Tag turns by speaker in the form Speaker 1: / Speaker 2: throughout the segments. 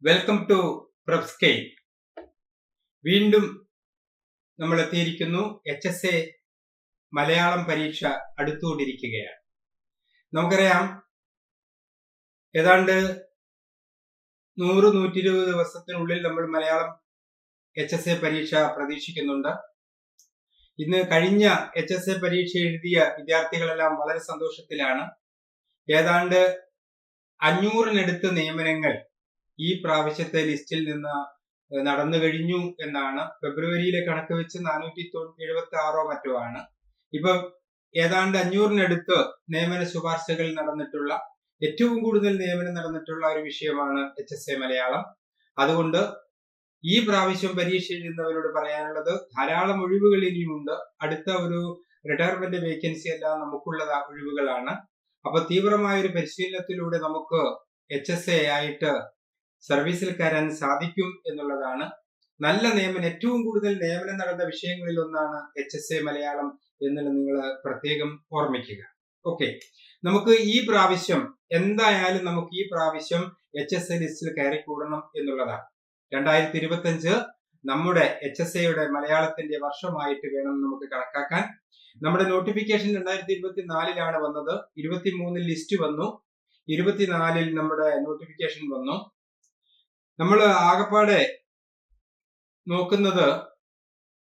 Speaker 1: Welcome to പ്രബ്സ്കെയിൽ. വീണ്ടും നമ്മൾ എത്തിയിരിക്കുന്നു. HSA മലയാളം പരീക്ഷ അടുത്തുകൊണ്ടിരിക്കുകയാണ്. നമുക്കറിയാം, ഏതാണ്ട് 100-120 ദിവസത്തിനുള്ളിൽ നമ്മൾ മലയാളം HSA പരീക്ഷ പ്രതീക്ഷിക്കുന്നുണ്ട്. ഇന്ന് കഴിഞ്ഞ HSA പരീക്ഷ എഴുതിയ വിദ്യാർത്ഥികളെല്ലാം വളരെ സന്തോഷത്തിലാണ്. ഏതാണ്ട് 500-നടുത്ത് നിയമനങ്ങൾ ഈ പ്രാവശ്യത്തെ ലിസ്റ്റിൽ നിന്ന് നടന്നു കഴിഞ്ഞു എന്നാണ്. ഫെബ്രുവരിയിലെ കണക്ക് വെച്ച് 476 മറ്റോ ആണ്. ഇപ്പൊ ഏതാണ്ട് 500-നടുത്ത് നിയമന ശുപാർശകൾ നടന്നിട്ടുള്ള, ഏറ്റവും കൂടുതൽ നിയമനം നടന്നിട്ടുള്ള ഒരു വിഷയമാണ് HSA മലയാളം. അതുകൊണ്ട് ഈ പ്രാവശ്യം പരീക്ഷ എഴുതുന്നവരോട് പറയാനുള്ളത്, ധാരാളം ഒഴിവുകൾ ഇനിയുമുണ്ട്. അടുത്ത ഒരു റിട്ടയർമെന്റ് വേക്കൻസി എല്ലാം നമുക്കുള്ളത് ഒഴിവുകളാണ്. അപ്പൊ തീവ്രമായ ഒരു പരിശീലനത്തിലൂടെ നമുക്ക് HSA ആയിട്ട് സർവീസിൽ കയറാൻ സാധിക്കും എന്നുള്ളതാണ്. നല്ല നിയമനം, ഏറ്റവും കൂടുതൽ നിയമനം നടന്ന വിഷയങ്ങളിൽ ഒന്നാണ് HSA മലയാളം എന്നുള്ളത് നിങ്ങൾ പ്രത്യേകം ഓർമ്മിക്കുക. ഓക്കെ, നമുക്ക് ഈ പ്രാവശ്യം എന്തായാലും നമുക്ക് ഈ പ്രാവശ്യം HSA ലിസ്റ്റിൽ കയറിക്കൂടണം എന്നുള്ളതാണ്. 2025 നമ്മുടെ HSAയുടെ മലയാളത്തിന്റെ വർഷമായിട്ട് വേണം നമുക്ക് കണക്കാക്കാൻ. നമ്മുടെ നോട്ടിഫിക്കേഷൻ 2024 വന്നത്. 23 ലിസ്റ്റ് വന്നു, 24 നമ്മുടെ നോട്ടിഫിക്കേഷൻ വന്നു. നമ്മൾ ആകപ്പാടെ നോക്കുന്നത്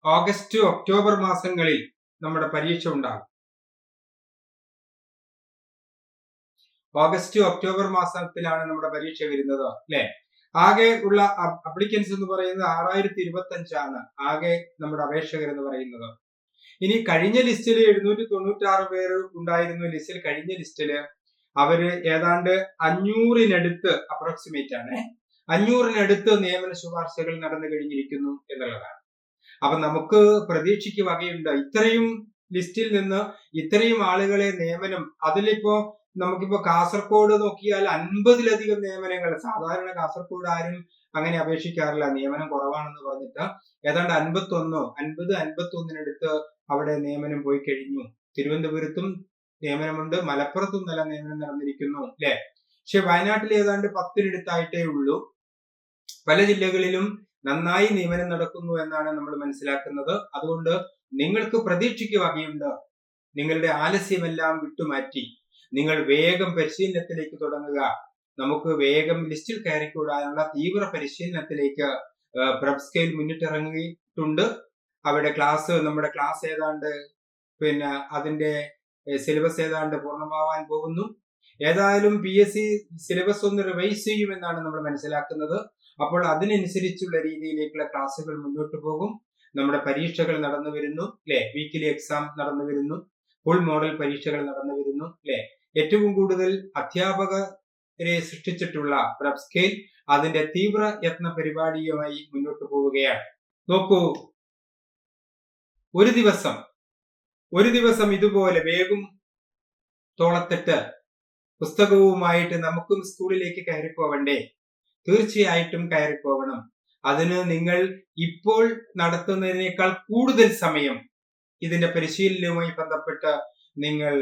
Speaker 1: ഓഗസ്റ്റ് ഒക്ടോബർ മാസങ്ങളിൽ നമ്മുടെ പരീക്ഷ ഉണ്ടാകും. ഓഗസ്റ്റ് ഒക്ടോബർ മാസത്തിലാണ് നമ്മുടെ പരീക്ഷ വരുന്നത്, അല്ലെ? ആകെ ഉള്ള അപ്ലിക്കൻസ് എന്ന് പറയുന്നത് 6025 ആണ്. ആകെ നമ്മുടെ അപേക്ഷകർ എന്ന് പറയുന്നത്. ഇനി കഴിഞ്ഞ ലിസ്റ്റിൽ 796 പേര് ഉണ്ടായിരുന്നു. ലിസ്റ്റിൽ കഴിഞ്ഞ ലിസ്റ്റില് അവര് ഏതാണ്ട് 500-നടുത്ത് അപ്രോക്സിമേറ്റ് ആണ്, 500-നടുത്ത് നിയമന ശുപാർശകൾ നടന്നു കഴിഞ്ഞിരിക്കുന്നു എന്നുള്ളതാണ്. അപ്പൊ നമുക്ക് പ്രതീക്ഷയ്ക്ക് വകയുണ്ട്. ഇത്രയും ലിസ്റ്റിൽ നിന്ന് ഇത്രയും ആളുകളെ നിയമനം, അതിലിപ്പോ നമുക്കിപ്പോ കാസർഗോഡ് നോക്കിയാൽ 50-ലധികം നിയമനങ്ങൾ. സാധാരണ കാസർഗോഡ് ആരും അങ്ങനെ അപേക്ഷിക്കാറില്ല, നിയമനം കുറവാണെന്ന് പറഞ്ഞിട്ട്. ഏതാണ്ട് 50-51-നടുത്ത് അവിടെ നിയമനം പോയി കഴിഞ്ഞു. തിരുവനന്തപുരത്തും നിയമനമുണ്ട്, മലപ്പുറത്തും നല്ല നിയമനം നടന്നിരിക്കുന്നു, അല്ലെ? പക്ഷെ വയനാട്ടിൽ ഏതാണ്ട് 10-നടുത്തായിട്ടേ ഉള്ളൂ. പല ജില്ലകളിലും നന്നായി നിയമനം നടക്കുന്നു എന്നാണ് നമ്മൾ മനസ്സിലാക്കുന്നത്. അതുകൊണ്ട് നിങ്ങൾക്ക് പ്രതീക്ഷയ്ക്ക് വകയുണ്ട്. നിങ്ങളുടെ ആലസ്യമെല്ലാം വിട്ടുമാറ്റി നിങ്ങൾ വേഗം പരിശീലനത്തിലേക്ക് തുടങ്ങുക. നമുക്ക് വേഗം ലിസ്റ്റിൽ കയറിക്കൂടാനുള്ള തീവ്ര പരിശീലനത്തിലേക്ക് പ്രബ്സ്കെയിൽ മുന്നിട്ടിറങ്ങിയിട്ടുണ്ട്. അവിടെ നമ്മുടെ ക്ലാസ് ഏതാണ്ട് അതിന്റെ സിലബസ് ഏതാണ്ട് പൂർണ്ണമാവാൻ പോകുന്നു. ഏതായാലും PSC സിലബസ് ഒന്ന് റിവൈസ് ചെയ്യുമെന്നാണ് നമ്മൾ മനസ്സിലാക്കുന്നത്. അപ്പോൾ അതിനനുസരിച്ചുള്ള രീതിയിലേക്കുള്ള ക്ലാസ്സുകൾ മുന്നോട്ട് പോകും. നമ്മുടെ പരീക്ഷകൾ നടന്നു വരുന്നു, അല്ലെ? വീക്കിലി എക്സാം നടന്നു വരുന്നു, ഫുൾ മോഡൽ പരീക്ഷകൾ നടന്നു വരുന്നു, അല്ലെ? ഏറ്റവും കൂടുതൽ അധ്യാപകരെ സൃഷ്ടിച്ചിട്ടുള്ള പ്രബ്സ്കെയിൽ അതിന്റെ തീവ്ര യത്ന പരിപാടിയുമായി മുന്നോട്ട് പോവുകയാണ്. നോക്കൂ, ഒരു ദിവസം ഇതുപോലെ വേഗം തോളത്തിട്ട് പുസ്തകവുമായിട്ട് നമുക്കും സ്കൂളിലേക്ക് കയറിപ്പോവണ്ടേ? തീർച്ചയായിട്ടും കയറിപ്പോകണം. അതിന് നിങ്ങൾ ഇപ്പോൾ നടത്തുന്നതിനേക്കാൾ കൂടുതൽ സമയം ഇതിന്റെ പരിശീലനവുമായി ബന്ധപ്പെട്ട് നിങ്ങൾ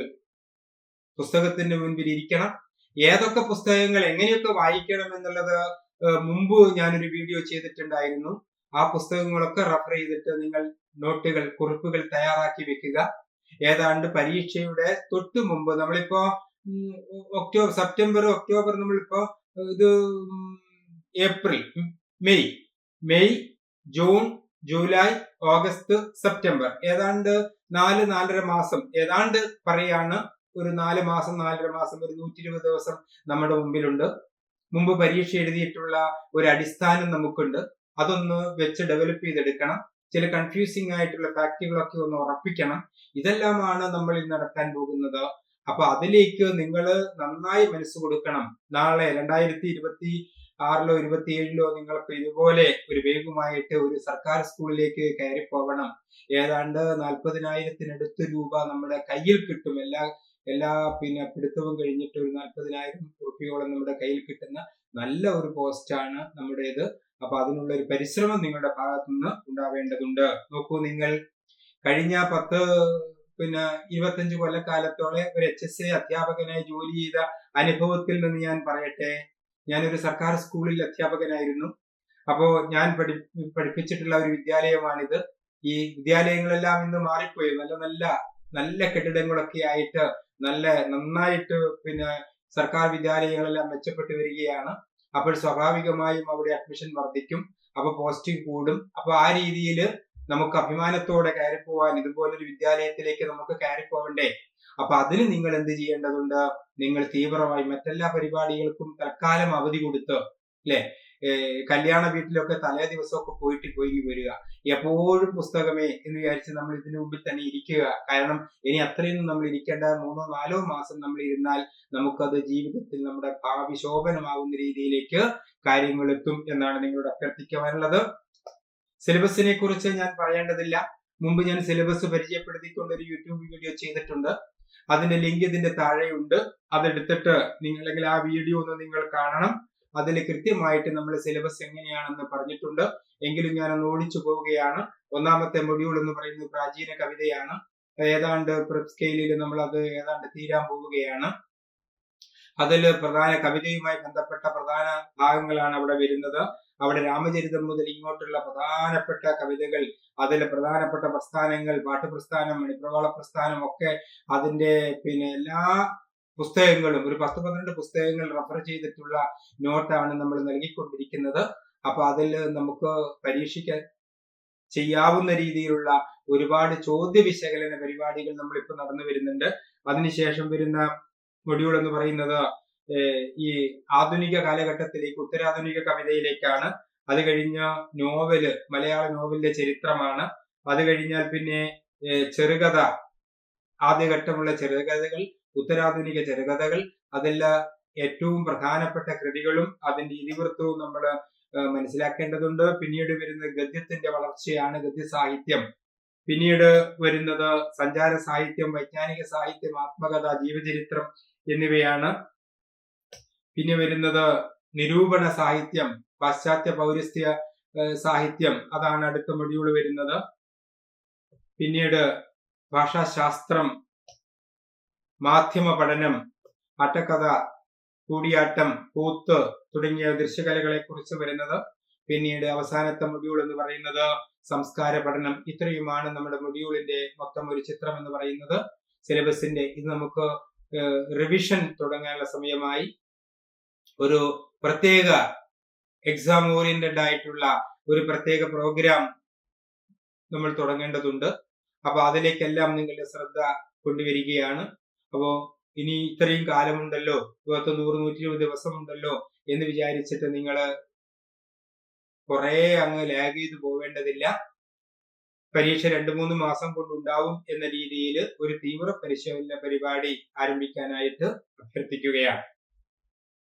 Speaker 1: പുസ്തകത്തിന്റെ മുൻപിൽ ഇരിക്കണം. ഏതൊക്കെ പുസ്തകങ്ങൾ എങ്ങനെയൊക്കെ വായിക്കണം എന്നുള്ളത് മുമ്പ് ഞാനൊരു വീഡിയോ ചെയ്തിട്ടുണ്ടായിരുന്നു. ആ പുസ്തകങ്ങളൊക്കെ റെഫർ ചെയ്തിട്ട് നിങ്ങൾ നോട്ടുകൾ, കുറിപ്പുകൾ തയ്യാറാക്കി വെക്കുക. ഏതാണ്ട് പരീക്ഷയുടെ തൊട്ടു മുമ്പ്, നമ്മളിപ്പോ സെപ്റ്റംബർ, ഒക്ടോബർ, നമ്മളിപ്പോ ഇത് April, May, June, July, August, September, ഏതാണ്ട് 4-4.5 മാസം ഏതാണ്ട് പറയാണ്. ഒരു 4 മാസം, 4.5 മാസം, ഒരു 120 ദിവസം നമ്മുടെ മുമ്പിലുണ്ട്. മുമ്പ് പരീക്ഷ എഴുതിയിട്ടുള്ള ഒരു അടിസ്ഥാനം നമുക്കുണ്ട്. അതൊന്ന് വെച്ച് ഡെവലപ്പ് ചെയ്തെടുക്കണം. ചില കൺഫ്യൂസിംഗ് ആയിട്ടുള്ള ഫാക്റ്റുകളൊക്കെ ഒന്ന് ഉറപ്പിക്കണം. ഇതെല്ലാമാണ് നമ്മൾ ഇന്ന് നടത്താൻ പോകുന്നത്. അപ്പൊ അതിലേക്ക് നിങ്ങൾ നന്നായി മനസ്സ് കൊടുക്കണം. നാളെ 2026-ലോ 2027-ലോ നിങ്ങൾക്ക് ഇതുപോലെ ഒരു വേഗമായിട്ട് ഒരു സർക്കാർ സ്കൂളിലേക്ക് കയറി പോകണം. ഏതാണ്ട് 40,000-നടുത്ത് രൂപ നമ്മുടെ കയ്യിൽ കിട്ടും. എല്ലാ പിടുത്തവും കഴിഞ്ഞിട്ട് ഒരു 40,000 രൂപയോളം നമ്മുടെ കയ്യിൽ കിട്ടുന്ന നല്ല ഒരു പോസ്റ്റാണ് നമ്മുടേത്. അപ്പൊ അതിനുള്ള ഒരു പരിശ്രമം നിങ്ങളുടെ ഭാഗത്തു നിന്ന് ഉണ്ടാവേണ്ടതുണ്ട്. നോക്കൂ, നിങ്ങൾ കഴിഞ്ഞ 25 കൊല്ലക്കാലത്തോളം ഒരു HSA അധ്യാപകനായി ജോലി ചെയ്ത അനുഭവത്തിൽ നിന്ന് ഞാൻ പറയട്ടെ, ഞാനൊരു സർക്കാർ സ്കൂളിൽ അധ്യാപകനായിരുന്നു. അപ്പോ ഞാൻ പഠിപ്പിച്ചിട്ടുള്ള ഒരു വിദ്യാലയമാണിത്. ഈ വിദ്യാലയങ്ങളെല്ലാം ഇന്ന് മാറിപ്പോയി. നല്ല നല്ല നല്ല കെട്ടിടങ്ങളൊക്കെ ആയിട്ട് നന്നായിട്ട് പിന്നെ സർക്കാർ വിദ്യാലയങ്ങളെല്ലാം മെച്ചപ്പെട്ടു വരികയാണ്. അപ്പോൾ സ്വാഭാവികമായും അവിടെ അഡ്മിഷൻ വർദ്ധിക്കും. അപ്പൊ പോസ്റ്റിംഗ് കൂടും. അപ്പൊ ആ രീതിയിൽ നമുക്ക് അഭിമാനത്തോടെ കയറിപ്പോവാൻ ഇതുപോലൊരു വിദ്യാലയത്തിലേക്ക് നമുക്ക് കയറിപ്പോവണ്ടേ? അപ്പൊ അതിന് നിങ്ങൾ എന്ത് ചെയ്യേണ്ടതുണ്ട്? നിങ്ങൾ തീവ്രമായി മറ്റെല്ലാ പരിപാടികൾക്കും തൽക്കാലം അവധി കൊടുത്ത്, അല്ലെ, കല്യാണ വീട്ടിലൊക്കെ തലേ ദിവസമൊക്കെ പോയി വരിക. എപ്പോഴും പുസ്തകമേ എന്ന് വിചാരിച്ച് നമ്മൾ ഇതിനു മുമ്പിൽ തന്നെ ഇരിക്കുക. കാരണം ഇനി അത്രയൊന്നും നമ്മൾ ഇരിക്കേണ്ട, 3-4 മാസം നമ്മൾ ഇരുന്നാൽ നമുക്കത് ജീവിതത്തിൽ നമ്മുടെ ഭാവി ശോഭനമാകുന്ന രീതിയിലേക്ക് കാര്യങ്ങൾ എത്തും എന്നാണ് നിങ്ങളോട് അഭ്യർത്ഥിക്കുവാനുള്ളത്. സിലബസിനെ കുറിച്ച് ഞാൻ പറയേണ്ടതില്ല. മുമ്പ് ഞാൻ സിലബസ് പരിചയപ്പെടുത്തിക്കൊണ്ട് ഒരു യൂട്യൂബ് വീഡിയോ ചെയ്തിട്ടുണ്ട്. അതിന്റെ ലിങ്ക് ഇതിന്റെ താഴെയുണ്ട്. അതെടുത്തിട്ട് അല്ലെങ്കിൽ ആ വീഡിയോ ഒന്ന് നിങ്ങൾ കാണണം. അതിൽ കൃത്യമായിട്ട് നമ്മൾ സിലബസ് എങ്ങനെയാണെന്ന് പറഞ്ഞിട്ടുണ്ട്. എങ്കിലും ഞാനൊന്ന് ഓടിച്ചു പോവുകയാണ്. ഒന്നാമത്തെ മൊഡ്യൂൾ എന്ന് പറയുന്നത് പ്രാചീന കവിതയാണ്. ഏതാണ്ട് പ്രെപ്പ് സ്കെയിലിൽ നമ്മൾ അത് ഏതാണ്ട് തീരാൻ പോവുകയാണ്. അതിൽ പ്രധാന കവിതയുമായി ബന്ധപ്പെട്ട പ്രധാന ഭാഗങ്ങളാണ് അവിടെ വരുന്നത്. അവിടെ രാമചരിതം മുതൽ ഇങ്ങോട്ടുള്ള പ്രധാനപ്പെട്ട കവിതകൾ, അതിലെ പ്രധാനപ്പെട്ട പ്രസ്ഥാനങ്ങൾ, പാട്ടുപ്രസ്ഥാനം, മണിപ്രവാള പ്രസ്ഥാനം ഒക്കെ അതിന്റെ എല്ലാ പുസ്തകങ്ങളും, ഒരു 10-12 പുസ്തകങ്ങൾ റെഫർ ചെയ്തിട്ടുള്ള നോട്ടാണ് നമ്മൾ നൽകിക്കൊണ്ടിരിക്കുന്നത്. അപ്പൊ അതിൽ നമുക്ക് പരീക്ഷിക്കാൻ ചെയ്യാവുന്ന രീതിയിലുള്ള ഒരുപാട് ചോദ്യ വിശകലന പരിപാടികൾ നമ്മളിപ്പോൾ നടന്നു വരുന്നുണ്ട്. അതിനുശേഷം വരുന്ന മൊഡ്യൂൾ എന്ന് പറയുന്നത് ഈ ആധുനിക കാലഘട്ടത്തിലേക്ക്, ഉത്തരാധുനിക കവിതയിലേക്കാണ്. അത് കഴിഞ്ഞ നോവല്, മലയാള നോവലിന്റെ ചരിത്രമാണ്. അത് കഴിഞ്ഞാൽ പിന്നെ ചെറുകഥ, ആദ്യഘട്ടമുള്ള ചെറുകഥകൾ, ഉത്തരാധുനിക ചെറുകഥകൾ, അതെല്ലാം ഏറ്റവും പ്രധാനപ്പെട്ട കൃതികളും അതിന്റെ ഇതിവൃത്തവും നമ്മൾ മനസ്സിലാക്കേണ്ടതുണ്ട്. പിന്നീട് വരുന്നത് ഗദ്യത്തിന്റെ വളർച്ചയാണ്, ഗദ്യ സാഹിത്യം. പിന്നീട് വരുന്നത് സഞ്ചാര സാഹിത്യം, വൈജ്ഞാനിക സാഹിത്യം, ആത്മകഥ, ജീവചരിത്രം എന്നിവയാണ്. പിന്നെ വരുന്നത് നിരൂപണ സാഹിത്യം, പാശ്ചാത്യ പൗരസ്ത്യ സാഹിത്യം, അതാണ് അടുത്ത മൊഡ്യൂൾ വരുന്നത്. പിന്നീട് ഭാഷാശാസ്ത്രം, മാധ്യമ പഠനം, ആട്ടക്കഥ, കൂടിയാട്ടം, കൂത്ത് തുടങ്ങിയ ദൃശ്യകലകളെ കുറിച്ച് വരുന്നത്. പിന്നീട് അവസാനത്തെ മൊഡ്യൂൾ എന്ന് പറയുന്നത് സംസ്കാര പഠനം. ഇത്രയുമാണ് നമ്മുടെ മൊഡ്യൂളിന്റെ മൊത്തം ഒരു ചിത്രം എന്ന് പറയുന്നത്, സിലബസിന്റെ. ഇത് നമുക്ക് റിവിഷൻ തുടങ്ങാനുള്ള സമയമായി. ഒരു പ്രത്യേക എക്സാം ഓറിയന്റഡ് ആയിട്ടുള്ള ഒരു പ്രത്യേക പ്രോഗ്രാം നമ്മൾ തുടങ്ങേണ്ടതുണ്ട്. അപ്പൊ അതിലേക്കെല്ലാം നിങ്ങളുടെ ശ്രദ്ധ കൊണ്ടുവരികയാണ്. അപ്പോ ഇനി ഇത്രയും കാലമുണ്ടല്ലോ, 100-120 ദിവസമുണ്ടല്ലോ എന്ന് വിചാരിച്ചിട്ട് നിങ്ങൾ കുറെ അങ്ങ് ലാഗ് ചെയ്ത് പോവേണ്ടതില്ല. പരീക്ഷ 2-3 മാസം കൊണ്ടുണ്ടാവും എന്ന രീതിയിൽ ഒരു തീവ്ര പരിശീലന പരിപാടി ആരംഭിക്കാനായിട്ട് അഭ്യർത്ഥിക്കുകയാണ്.